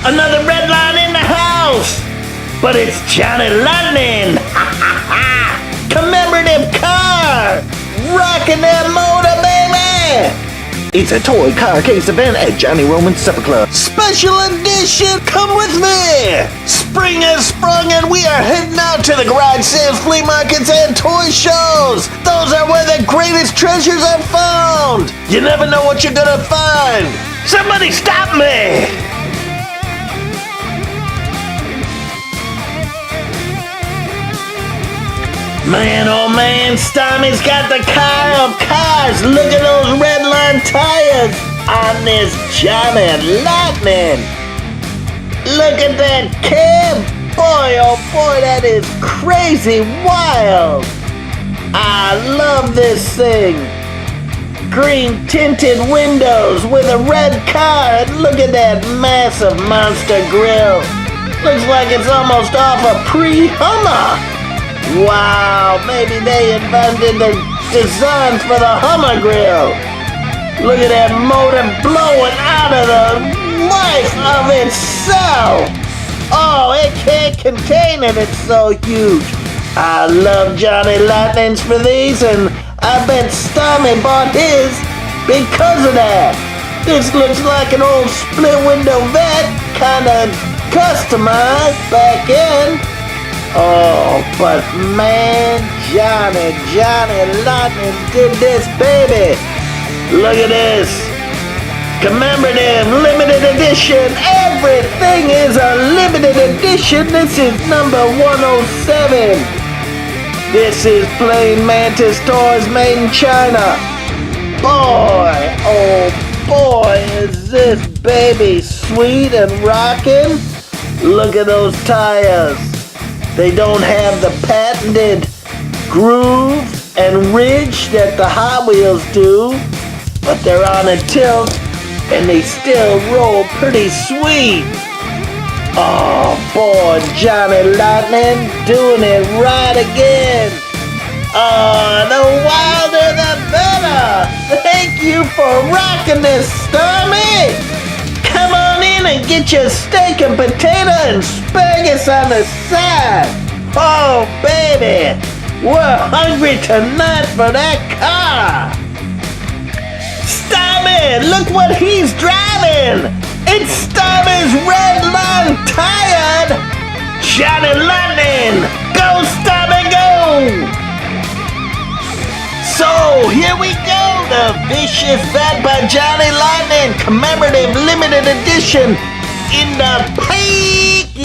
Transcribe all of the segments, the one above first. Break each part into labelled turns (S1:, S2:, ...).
S1: Another red line in the house! But it's Johnny Lightning! Commemorative car! Rockin' that motor, baby!
S2: It's a toy car case event at Johnny Roman's Supper Club.
S1: Special edition, come with me! Spring has sprung and we are heading out to the garage sales, flea markets, and toy shows! Those are where the greatest treasures are found! You never know what you're gonna find! Somebody stop me! Man, oh man, Stommy's got the car of cars. Look at those red line tires on this Johnny Lightning. Look at that cab. Boy, oh boy, that is crazy wild. I love this thing. Green tinted windows with a red car. And look at that massive monster grill. Looks like it's almost off a pre-Hummer. Wow, maybe they invented the design for the Hummer grill. Look at that motor blowing out of the life of itself. Oh, it can't contain it, it's so huge. I love Johnny Lightnings for these, and I bet Stommy bought his because of that. This looks like an old split window Vette, kind of customized back in. Oh, but man, Johnny Lightning did this, baby. Look at this. Commemorative Limited Edition. Everything is a limited edition. This is number 107. This is plain Mantis toys made in China. Boy, oh boy, is this baby sweet and rockin'. Look at those tires. They don't have the patented groove and ridge that the Hot Wheels do, but they're on a tilt and they still roll pretty sweet. Oh boy, Johnny Lightning doing it right again. Oh, the wilder the better. Thank you for rocking this, Stormy. Come on in and get your steak and potato and asparagus on the side. Oh, baby, we're hungry tonight for that car. Stommy, look what he's driving. It's Stommy's red line tired Johnny Lightning. Go, Stommy, go. So, here we go, the Vicious Vette by Johnny Lightning, Commemorative Limited Edition in the package.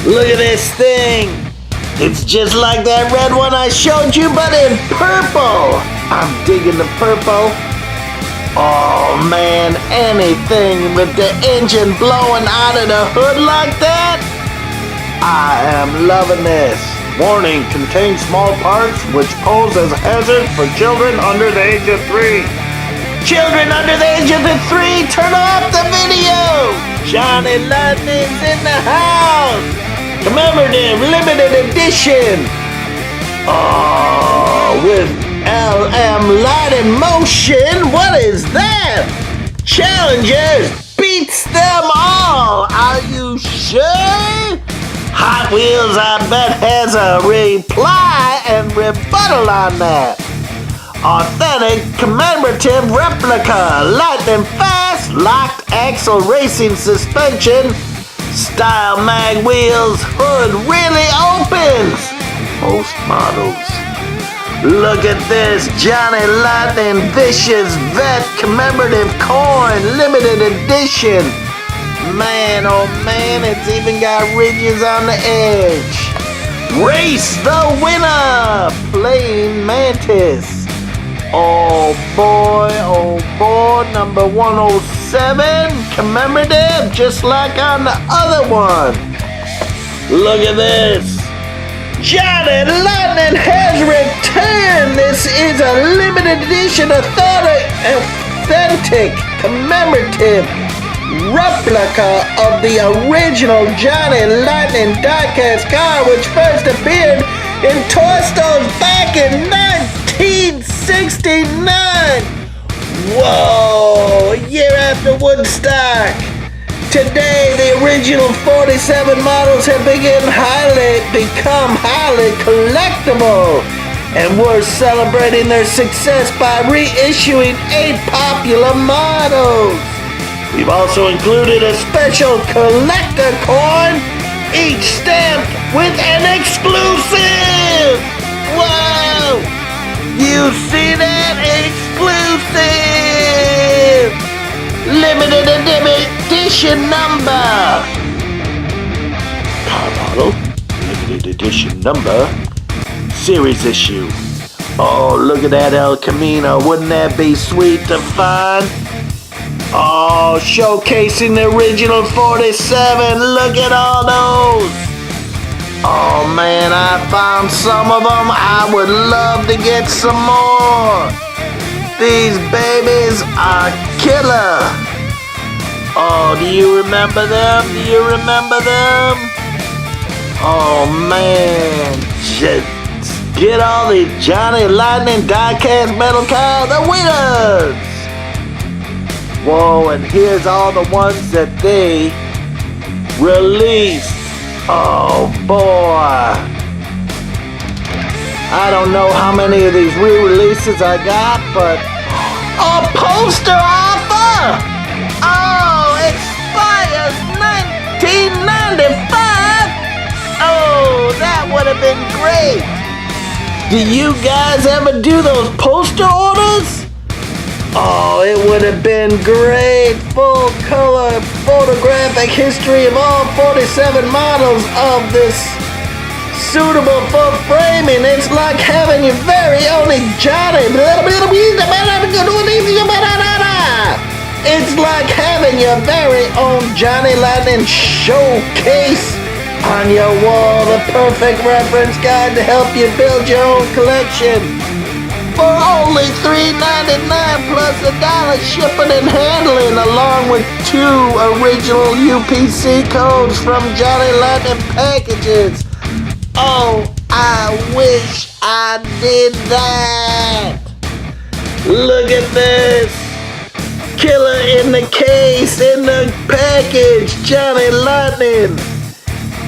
S1: Look at this thing. It's just like that red one I showed you, but in purple. I'm digging the purple. Oh man, anything with the engine blowing out of the hood like that, I am loving this. Warning, contains small parts which pose as a hazard for children under the age of 3. Children under the age of 3, turn off the video! Johnny Lightning's in the house! Commemorative Limited Edition! Oh, with LM Light in Motion, what is that? Challengers beats them all! Are you sure? Hot Wheels, I bet, has a reply and rebuttal on that. Authentic, commemorative replica, lightning fast, locked axle racing suspension, style mag wheels, hood really opens. Most models. Look at this, Johnny Lightning VICIOUS VETTE commemorative coin, limited edition. Man, oh man, it's even got ridges on the edge. Race the winner, plain Mantis. Oh boy, number 107, commemorative, just like on the other one. Look at this. Johnny Lightning has returned. This is a limited edition, authentic, commemorative replica of the original Johnny Lightning diecast car, which first appeared in toy stores back in 1969. Whoa, a year after Woodstock. Today, the original 47 models have become highly collectible, and we're celebrating their success by reissuing 8 popular models. We've also included a special collector coin, each stamped with an exclusive. Whoa! You see that? Exclusive! Limited edition number. Car model, limited edition number, series issue. Oh, look at that El Camino. Wouldn't that be sweet to find? Oh, showcasing the original 47. Look at all those. Oh man, I found some of them. I would love to get some more. These babies are killer. Oh, do you remember them? Do you remember them? Oh man, just get all the Johnny Lightning diecast metal cars, the winners. Whoa, and here's all the ones that they released. Oh boy. I don't know how many of these re-releases I got, but a poster offer! Oh, expires 1995! Oh, that would have been great! Do you guys ever do those poster orders? Oh, it would have been great. Full color photographic history of all 47 models of this suitable for framing. It's like having your very own Johnny. It's like having your very own Johnny Lightning showcase on your wall. The perfect reference guide to help you build your own collection. For only $3.99 plus $1 shipping and handling, along with 2 original UPC codes from Johnny Lightning packages. Oh, I wish I did that. Look at this. Killer in the case, in the package, Johnny Lightning.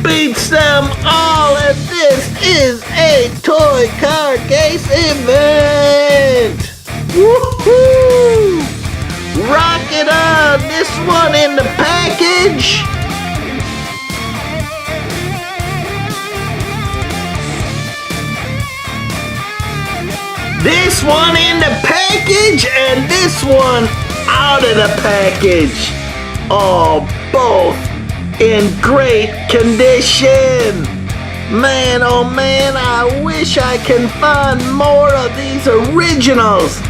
S1: Beats them all, and this is a toy car case event. Woohoo! Rock it on! This one in the package. This one in the package, and this one out of the package. Oh, both in great condition. Man, oh man, I wish I can find more of these originals.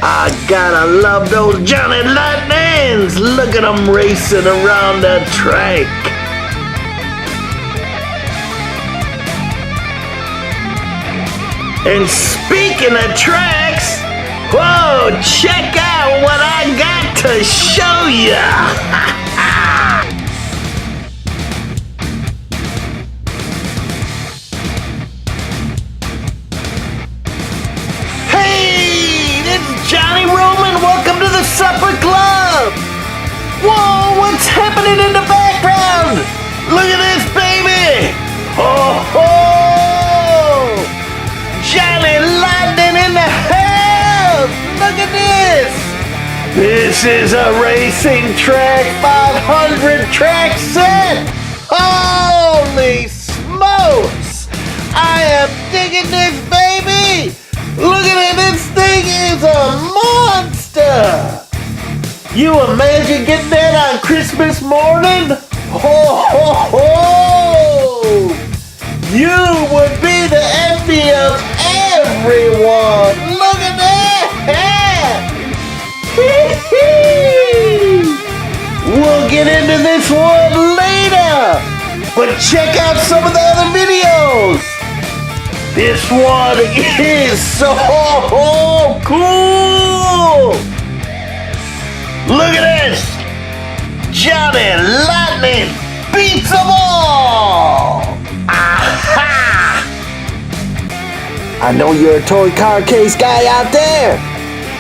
S1: I gotta love those Johnny Lightnings. Look at them racing around the track. And speaking of tracks, whoa, check out what I got to show ya. Johnny Roman, welcome to the supper club! Whoa, what's happening in the background? Look at this, baby! Oh, ho! Johnny Lightning in the house! Look at this! This is a racing track 500 track set! Holy smokes! I am digging this, baby! Look at it, this thing is a monster! You imagine getting that on Christmas morning? Ho, ho, ho! You would be the envy of everyone! Look at that! We'll get into this one later! But check out some of the other videos! This one is so cool! Look at this! Johnny Lightning beats them all! Aha! I know you're a toy car case guy out there.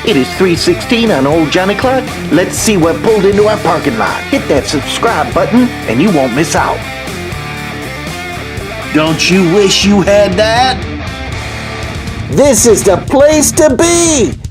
S2: It is 3:16 on old Johnny Clock. Let's see what pulled into our parking lot. Hit that subscribe button and you won't miss out.
S1: Don't you wish you had that?
S3: This is the place to be!